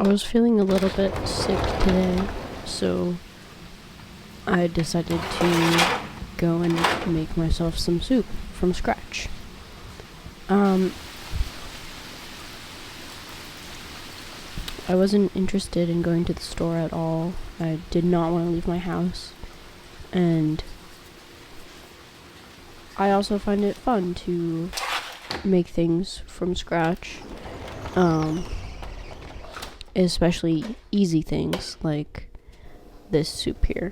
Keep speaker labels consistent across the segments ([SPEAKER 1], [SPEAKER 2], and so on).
[SPEAKER 1] I was feeling a little bit sick today, so I decided to go and make myself some soup from scratch. I wasn't interested in going to the store at all. I did not want to leave my house, and I also find it fun to make things from scratch, especially easy things like this soup here.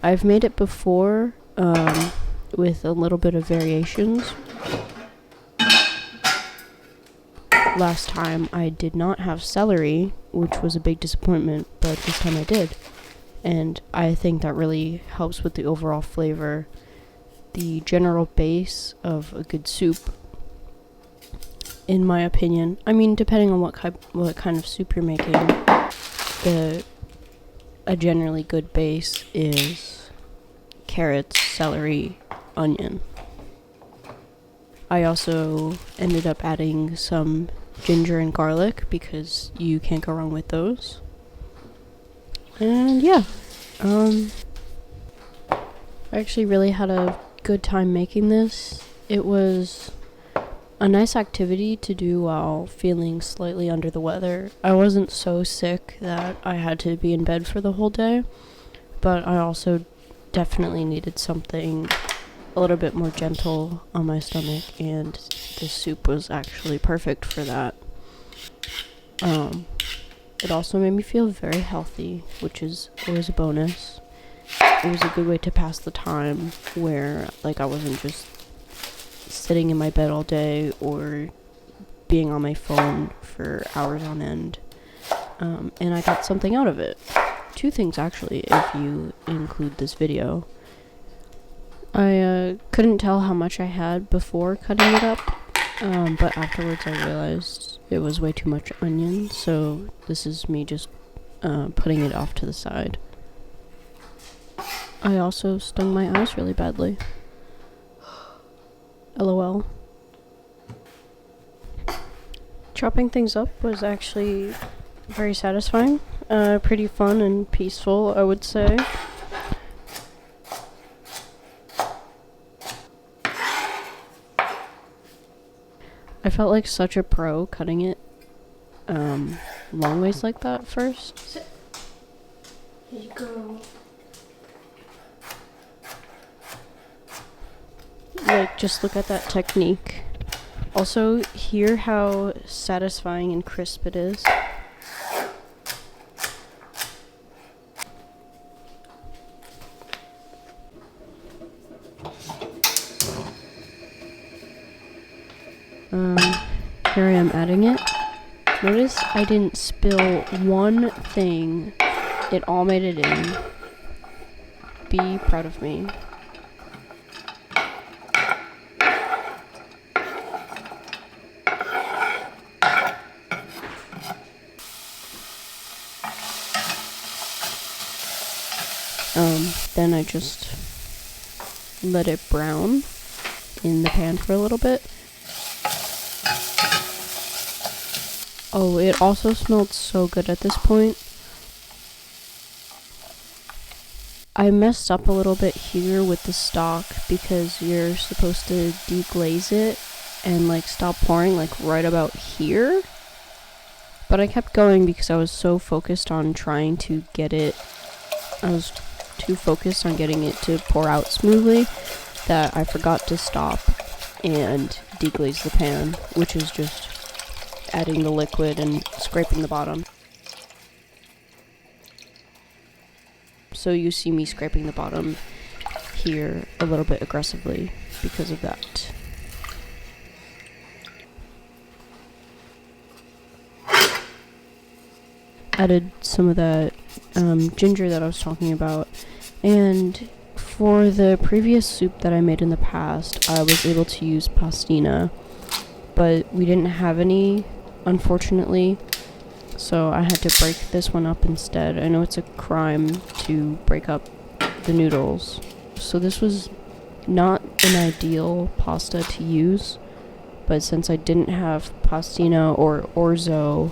[SPEAKER 1] I've made it before, with a little bit of variations. Last time I did not have celery, which was a big disappointment, but this time I did. And I think that really helps with the overall flavor. The general base of a good soup, in my opinion, I mean, depending on what kind of soup you're making, a generally good base is carrots, celery, onion. I also ended up adding some ginger and garlic because you can't go wrong with those. And yeah, I actually really had a good time making this. It was a nice activity to do while feeling slightly under the weather. I wasn't so sick that I had to be in bed for the whole day, but I also definitely needed something a little bit more gentle on my stomach, and this soup was actually perfect for that. It also made me feel very healthy, which is always a bonus. It was a good way to pass the time where, like, I wasn't just sitting in my bed all day or being on my phone for hours on end. And I got something out of it. Two things, actually, if you include this video. I couldn't tell how much I had before cutting it up, but afterwards I realized it was way too much onion, so this is me just putting it off to the side. I also stung my eyes really badly. LOL. Chopping things up was actually very satisfying, pretty fun and peaceful, I would say. I felt like such a pro cutting it long ways like that first. Here you go. Like, just look at that technique. Also, hear how satisfying and crisp it is. Here I am adding it. Notice I didn't spill one thing. It all made it in. Be proud of me. Then I just let it brown in the pan for a little bit. Oh, it also smelled so good at this point. I messed up a little bit here with the stock because you're supposed to deglaze it and like stop pouring like right about here. But I kept going because I was so focused on trying to get it. I was too focused on getting it to pour out smoothly that I forgot to stop and deglaze the pan, which is just adding the liquid and scraping the bottom. So you see me scraping the bottom here a little bit aggressively because of that. Added some of that ginger that I was talking about, and for the previous soup that I made in the past, I was able to use pastina, but we didn't have any, unfortunately, so I had to break this one up instead. I know it's a crime to break up the noodles, so this was not an ideal pasta to use, but since I didn't have pastina or orzo